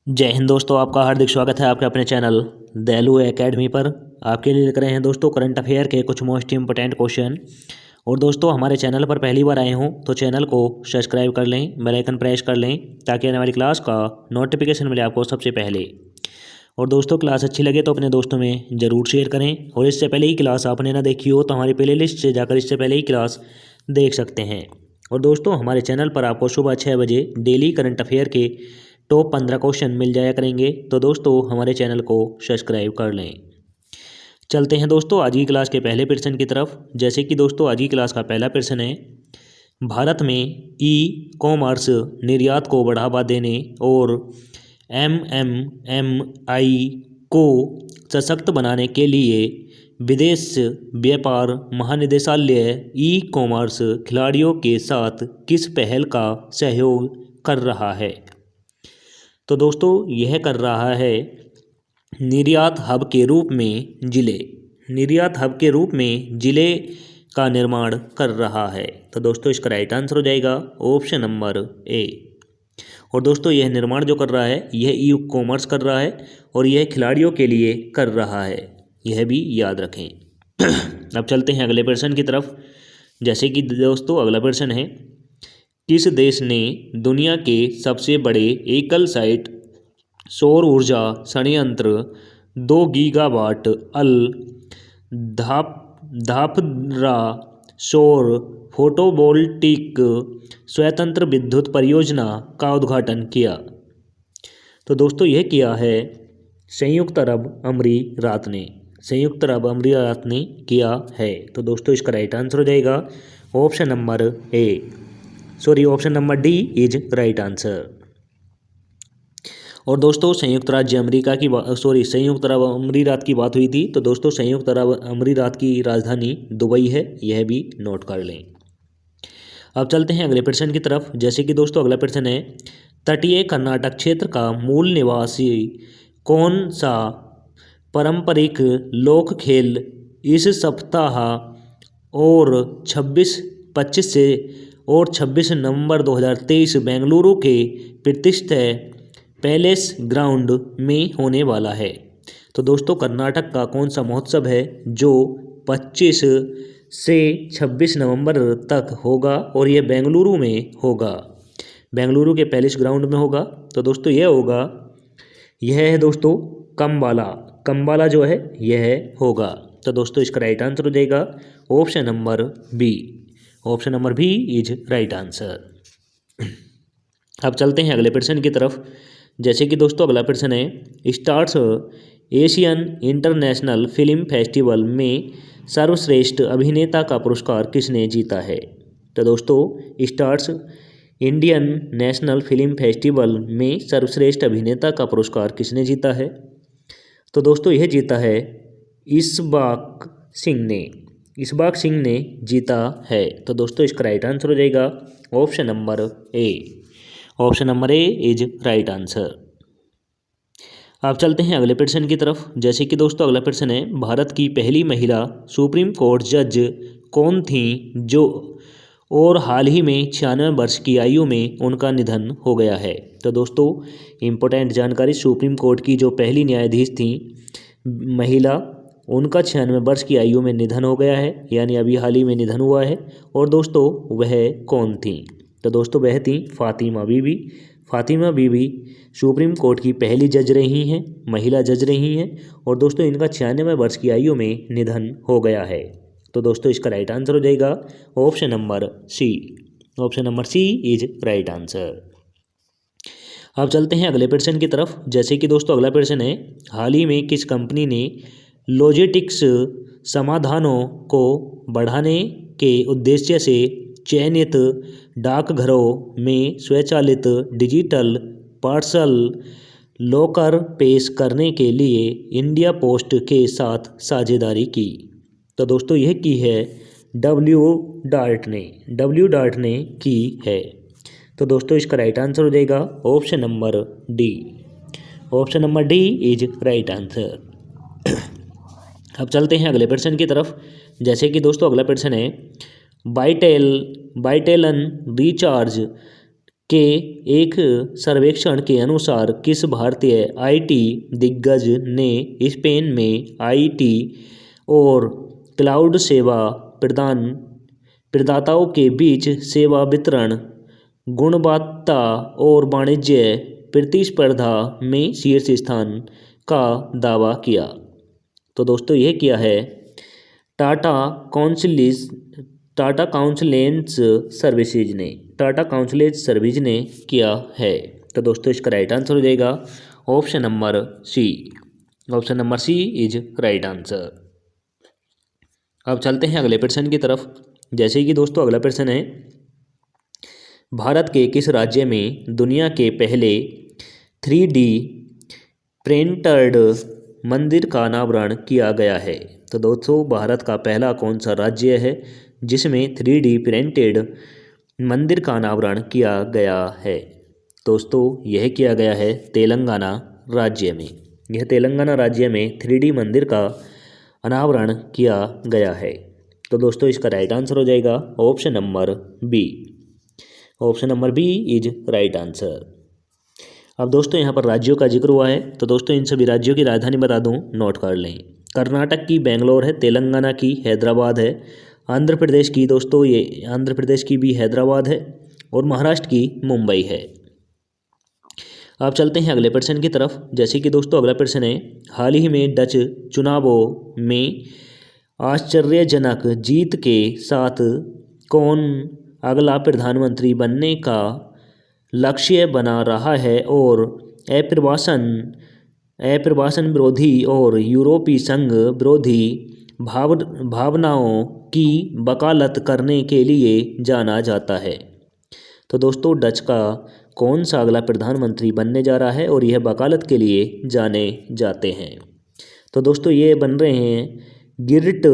जय हिंद दोस्तों, आपका हार्दिक स्वागत है आपके अपने चैनल दयालु एकेडमी पर। आपके लिए लेकर आए हैं दोस्तों करंट अफेयर के कुछ मोस्ट इंपोर्टेंट क्वेश्चन। और दोस्तों हमारे चैनल पर पहली बार आए हों तो चैनल को सब्सक्राइब कर लें, बेल आइकन प्रेस कर लें ताकि आने वाली क्लास का नोटिफिकेशन मिले आपको सबसे पहले। और दोस्तों क्लास अच्छी लगे तो अपने दोस्तों में ज़रूर शेयर करें। और इससे पहले ही क्लास आपने ना देखी हो तो हमारी प्ले लिस्ट से जाकर इससे पहले ही क्लास देख सकते हैं। और दोस्तों हमारे चैनल पर आपको सुबह 6 बजे डेली करंट अफेयर के टॉप 15 क्वेश्चन मिल जाया करेंगे। तो दोस्तों हमारे चैनल को सब्सक्राइब कर लें। चलते हैं दोस्तों आज की क्लास के पहले प्रश्न की तरफ। जैसे कि दोस्तों आज की क्लास का पहला प्रश्न है, भारत में ई कॉमर्स निर्यात को बढ़ावा देने और एमएमएमआई को सशक्त बनाने के लिए विदेश व्यापार महानिदेशालय ई कॉमर्स खिलाड़ियों के साथ किस पहल का सहयोग कर रहा है? तो दोस्तों यह कर रहा है निर्यात हब के रूप में निर्यात हब के रूप में जिले का निर्माण कर रहा है। तो दोस्तों इसका राइट आंसर हो जाएगा ऑप्शन नंबर ए। और दोस्तों यह निर्माण जो कर रहा है यह ई कॉमर्स कर रहा है और यह खिलाड़ियों के लिए कर रहा है, यह भी याद रखें। अब चलते हैं अगले प्रश्न की तरफ। जैसे कि दोस्तों अगला प्रश्न है, किस देश ने दुनिया के सबसे बड़े एकल साइट सौर ऊर्जा संयंत्र 2 गीगावाट अल धापरा सौर फोटोवोल्टिक स्वतंत्र विद्युत परियोजना का उद्घाटन किया? तो दोस्तों यह किया है संयुक्त अरब अमीरात ने। संयुक्त अरब अमीरात ने किया है। तो दोस्तों इसका राइट आंसर हो जाएगा option number A, option number D is right answer. और दोस्तों संयुक्त अरब अमीरात की बात हुई थी। तो दोस्तों संयुक्त अरब अमीरात की राजधानी दुबई है, यह भी नोट कर लें। अब चलते हैं अगले प्रश्न की तरफ। जैसे कि दोस्तों अगला प्रश्न है, तटीय कर्नाटक क्षेत्र का मूल निवासी कौन सा पारंपरिक लोक खेल इस सप्ताह और 26 नवंबर 2023 बेंगलुरु के प्रतिष्ठित पैलेस ग्राउंड में होने वाला है? तो दोस्तों कर्नाटक का कौन सा महोत्सव है जो 25 से 26 नवंबर तक होगा और यह बेंगलुरु में होगा, बेंगलुरु के पैलेस ग्राउंड में होगा? तो दोस्तों यह है दोस्तों कंबाला जो है यह होगा। तो दोस्तों इसका राइट आंसर हो जाएगा option number B. Option number B is right answer. अब चलते हैं अगले प्रश्न की तरफ। जैसे कि दोस्तों अगला प्रश्न है, stars Asian international film festival में सर्वश्रेष्ठ अभिनेता का पुरस्कार किसने जीता है? तो दोस्तों stars Indian national film festival में सर्वश्रेष्ठ अभिनेता का पुरस्कार किसने जीता है? तो दोस्तों यह जीता है इसबाक सिंह ने जीता है। तो दोस्तों इसका राइट आंसर हो जाएगा option number A. Option number A is right answer. अब चलते हैं अगले प्रश्न की तरफ। जैसे कि दोस्तों अगला प्रश्न है, भारत की पहली महिला सुप्रीम कोर्ट जज कौन थी जो और हाल ही में 96 वर्ष की आयु में उनका निधन हो गया है? तो दोस्तों इम्पोर्टेंट जानकारी, सुप्रीम कोर्ट की जो पहली न्यायाधीश थी महिला, उनका 96 वर्ष की आयु में निधन हो गया है, यानी अभी हाल ही में निधन हुआ है। और दोस्तों वह कौन थी? तो दोस्तों वह थी फातिमा बीबी। फातिमा बीबी सुप्रीम कोर्ट की पहली जज रही हैं, महिला जज रही हैं। और दोस्तों इनका 96 वर्ष की आयु में निधन हो गया है। तो दोस्तों इसका राइट आंसर हो जाएगा option number C. Option number C is right answer. अब चलते हैं अगले प्रश्न की तरफ। जैसे कि दोस्तों अगला प्रश्न है, हाल ही में किस कंपनी ने लॉजिस्टिक्स समाधानों को बढ़ाने के उद्देश्य से चयनित डाकघरों में स्वचालित डिजिटल पार्सल लॉकर पेश करने के लिए इंडिया पोस्ट के साथ साझेदारी की? तो दोस्तों यह की है डब्ल्यू डार्ट ने की है। तो दोस्तों इसका राइट आंसर हो जाएगा option number D. Option number D is right answer. अब चलते हैं अगले प्रश्न की तरफ। जैसे कि दोस्तों अगला प्रश्न है, बाइटेलन रिचार्ज के एक सर्वेक्षण के अनुसार किस भारतीय आईटी दिग्गज ने स्पेन में आईटी और क्लाउड सेवा प्रदाताओं के बीच सेवा वितरण, गुणवत्ता और वाणिज्य प्रतिस्पर्धा में शीर्ष स्थान का दावा किया? तो दोस्तों यह किया है टाटा काउंसलेंस सर्विसेज ने किया है। तो दोस्तों इसका राइट आंसर हो जाएगा option number C. Option number C is right answer. अब चलते हैं अगले प्रश्न की तरफ। जैसे कि दोस्तों अगला प्रश्न है, भारत के किस राज्य में दुनिया के पहले 3D प्रिंटर्ड मंदिर का अनावरण किया गया है? तो दोस्तों भारत का पहला कौन सा राज्य है जिसमें 3D प्रिंटेड मंदिर का अनावरण किया गया है? दोस्तों यह किया गया है तेलंगाना राज्य में। यह तेलंगाना राज्य में 3D मंदिर का अनावरण किया गया है। तो दोस्तों इसका राइट आंसर हो जाएगा option number B. Option number B is right answer. अब दोस्तों यहाँ पर राज्यों का जिक्र हुआ है, तो दोस्तों इन सभी राज्यों की राजधानी बता दूँ, नोट कर लें। कर्नाटक की बेंगलोर है, तेलंगाना की हैदराबाद है, आंध्र प्रदेश की दोस्तों ये आंध्र प्रदेश की भी हैदराबाद है और महाराष्ट्र की मुंबई है। अब चलते हैं अगले प्रश्न की तरफ। जैसे कि दोस्तों अगला प्रश्न है, हाल ही में डच चुनावों में आश्चर्यजनक जीत के साथ कौन अगला प्रधानमंत्री बनने का लक्ष्य बना रहा है और अप्रवासन विरोधी और यूरोपीय संघ विरोधी भावनाओं की वकालत करने के लिए जाना जाता है? तो दोस्तों डच का कौन सा अगला प्रधानमंत्री बनने जा रहा है और यह वकालत के लिए जाने जाते हैं? तो दोस्तों ये बन रहे हैं गिर्ट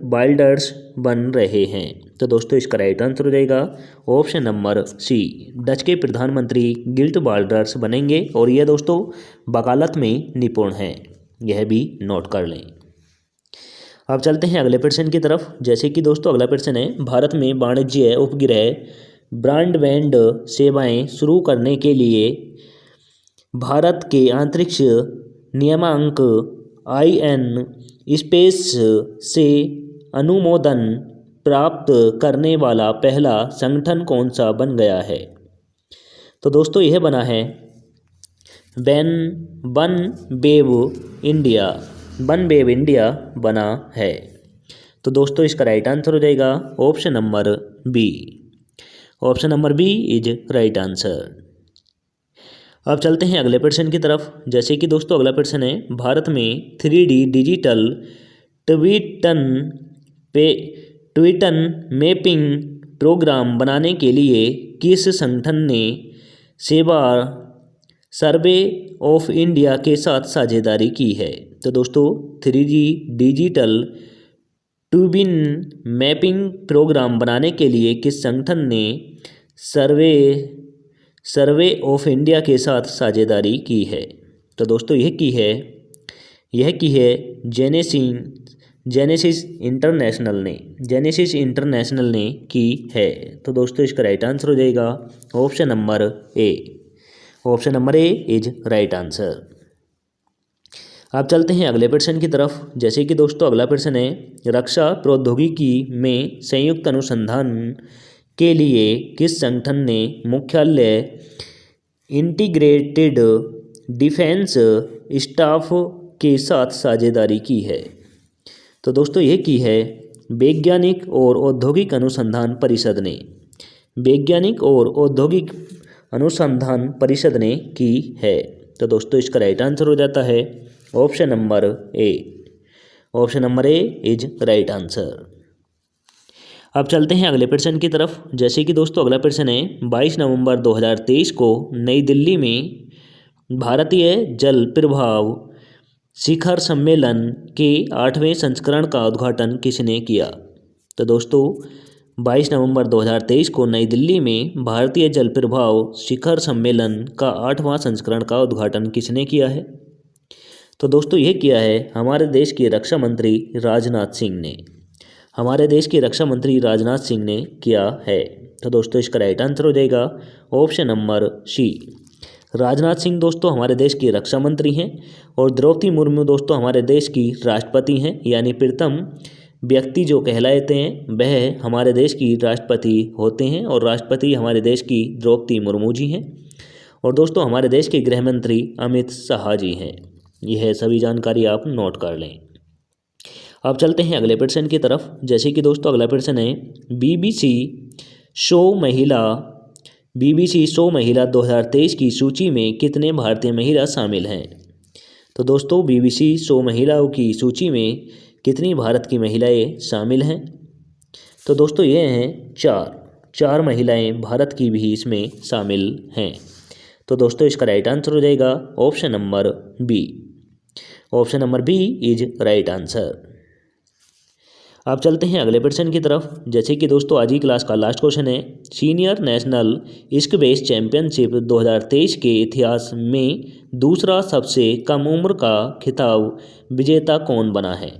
वाइल्डर्स बन रहे हैं। तो दोस्तों इसका राइट आंसर हो जाएगा ऑप्शन नंबर सी। डच के प्रधानमंत्री गिर्ट वाइल्डर्स बनेंगे और यह दोस्तों वकालत में निपुण हैं, यह भी नोट कर लें। अब चलते हैं अगले प्रश्न की तरफ। जैसे कि दोस्तों अगला प्रश्न है, भारत में वाणिज्य उपग्रह ब्रॉडबैंड सेवाएं शुरू करने के लिए भारत के अंतरिक्ष नियामक IN स्पेस से अनुमोदन प्राप्त करने वाला पहला संगठन कौन सा बन गया है? तो दोस्तों यह बना है वनवेव इंडिया बना है। तो दोस्तों इसका राइट आंसर हो जाएगा option number B. Option number B is right answer. अब चलते हैं अगले प्रश्न की तरफ। जैसे कि दोस्तों अगला प्रश्न है, भारत में 3D डिजिटल ट्वीटन मैपिंग प्रोग्राम बनाने के लिए किस संगठन ने सर्वे ऑफ इंडिया के साथ साझेदारी की है? तो दोस्तों 3D digital twin mapping programme बनाने के लिए किस संगठन ने सर्वे ऑफ इंडिया के साथ साझेदारी की है? तो दोस्तों यह की है जेनेसिस इंटरनेशनल ने की है। तो दोस्तों इसका राइट आंसर हो जाएगा option number A. Option number A is right answer. अब चलते हैं अगले प्रश्न की तरफ। जैसे कि दोस्तों अगला प्रश्न है, रक्षा प्रौद्योगिकी में संयुक्त अनुसंधान के लिए किस संगठन ने मुख्यालय इंटीग्रेटेड डिफेंस स्टाफ के साथ साझेदारी की है? तो दोस्तों यह की है वैज्ञानिक और औद्योगिक अनुसंधान परिषद ने। वैज्ञानिक और औद्योगिक अनुसंधान परिषद ने की है। तो दोस्तों इसका राइट आंसर हो जाता है option number A. Option number A is right answer. अब चलते हैं अगले प्रश्न की तरफ। जैसे कि दोस्तों अगला प्रश्न है, 22 नवंबर 2023 को नई दिल्ली में भारतीय जल प्रभाव शिखर सम्मेलन के 8वें संस्करण का उद्घाटन किसने किया? तो दोस्तों 22 नवंबर 2023 को नई दिल्ली में भारतीय जल प्रभाव शिखर सम्मेलन का 8वां संस्करण का उद्घाटन किसने किया है? तो दोस्तों यह किया है हमारे देश के रक्षा मंत्री राजनाथ सिंह ने। हमारे देश के रक्षा मंत्री राजनाथ सिंह ने किया है? तो दोस्तों इसका राइट आंसर हो जाएगा option number C. Rajnath Singh दोस्तों हमारे देश के रक्षा मंत्री हैं और द्रौपदी मुर्मू दोस्तों हमारे देश की राष्ट्रपति हैं, यानी प्रथम व्यक्ति जो कहलाते हैं वह हमारे देश की राष्ट्रपति होते हैं और राष्ट्रपति हमारे देश की द्रौपदी मुर्मू जी हैं। और दोस्तों हमारे देश के गृह मंत्री अमित शाह जी हैं। यह सभी जानकारी आप नोट कर लें। अब चलते हैं अगले प्रश्न की तरफ। जैसे कि दोस्तों अगला प्रश्न है बीबीसी शो महिला 2023 की सूची में कितने भारतीय महिला शामिल हैं? तो दोस्तों बीबीसी शो महिलाओं की सूची में कितनी भारत की महिलाएं शामिल हैं? तो दोस्तों ये हैं चार महिलाएं भारत की भी इसमें शामिल हैं। तो दोस्तों इसका राइट आंसर हो जाएगा option number B. Option number B is right answer. अब चलते हैं अगले प्रश्न की तरफ। जैसे कि दोस्तों आज की क्लास का लास्ट क्वेश्चन है सीनियर नेशनल स्क्वैश चैंपियनशिप 2023 के इतिहास में दूसरा सबसे कम उम्र का खिताब विजेता कौन बना है?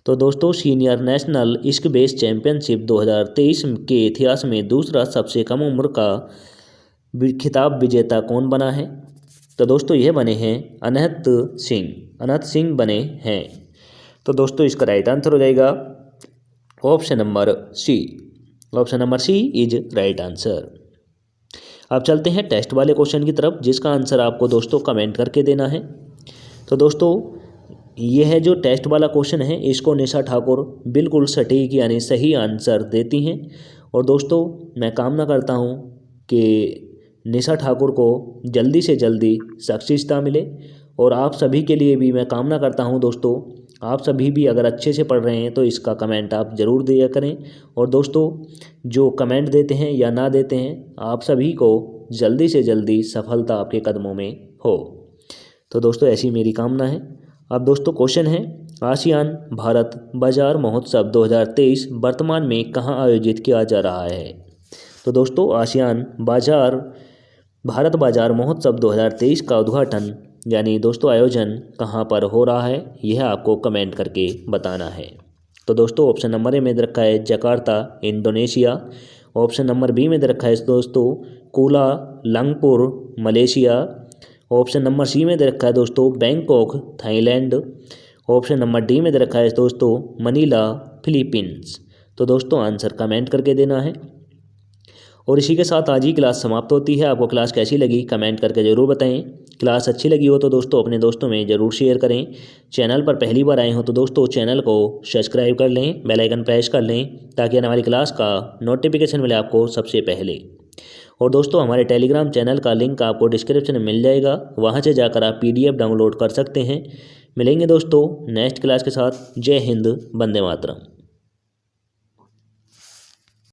तो दोस्तों सीनियर नेशनल स्क्वैश चैंपियनशिप 2023 के इतिहास में दूसरा सबसे कम उम्र का खिताब विजेता कौन बना है? तो दोस्तों यह बने हैं अनहत सिंह बने हैं। तो दोस्तों इसका राइट आंसर हो जाएगा option number C. Option number C is right answer. अब चलते हैं टेस्ट वाले क्वेश्चन की तरफ, जिसका आंसर आपको दोस्तों कमेंट करके देना है। तो दोस्तों यह जो टेस्ट वाला क्वेश्चन है इसको निशा ठाकुर बिल्कुल सटीक यानी सही आंसर देती हैं। और दोस्तों मैं कामना करता हूँ कि निशा ठाकुर को जल्दी से जल्दी सक्सेसता मिले। और आप सभी के लिए भी मैं कामना करता हूँ दोस्तों, आप सभी भी अगर अच्छे से पढ़ रहे हैं तो इसका कमेंट आप ज़रूर दिया करें। और दोस्तों जो कमेंट देते हैं या ना देते हैं, आप सभी को जल्दी से जल्दी सफलता आपके कदमों में हो। तो दोस्तों ऐसी मेरी कामना है। अब दोस्तों क्वेश्चन है आसियान भारत बाजार महोत्सव 2023 वर्तमान में कहाँ आयोजित किया जा रहा है? तो दोस्तों आसियान भारत बाजार महोत्सव 2023 का उद्घाटन यानी दोस्तों आयोजन कहाँ पर हो रहा है, यह आपको कमेंट करके बताना है। तो दोस्तों ऑप्शन नंबर ए में दे रखा है Jakarta Indonesia. Option number B में दे रखा है दोस्तों Kuala Lumpur Malaysia. Option number C में दे रखा है दोस्तों Bangkok Thailand. Option number D में दे रखा है दोस्तों मनीला फिलीपींस। तो दोस्तों आंसर कमेंट करके देना है। और इसी के साथ आज ही क्लास समाप्त होती है। आपको क्लास कैसी लगी कमेंट करके ज़रूर बताएं। क्लास अच्छी लगी हो तो दोस्तों अपने दोस्तों में ज़रूर शेयर करें। चैनल पर पहली बार आए हो तो दोस्तों चैनल को सब्सक्राइब कर लें, बेल आइकन प्रेस कर लें ताकि आने वाली क्लास का नोटिफिकेशन मिले आपको सबसे पहले। और दोस्तों हमारे टेलीग्राम चैनल का लिंक आपको डिस्क्रिप्शन में मिल जाएगा, वहाँ से जाकर आप PDF डाउनलोड कर सकते हैं। मिलेंगे दोस्तों नेक्स्ट क्लास के साथ। जय हिंद, वंदे मातरम।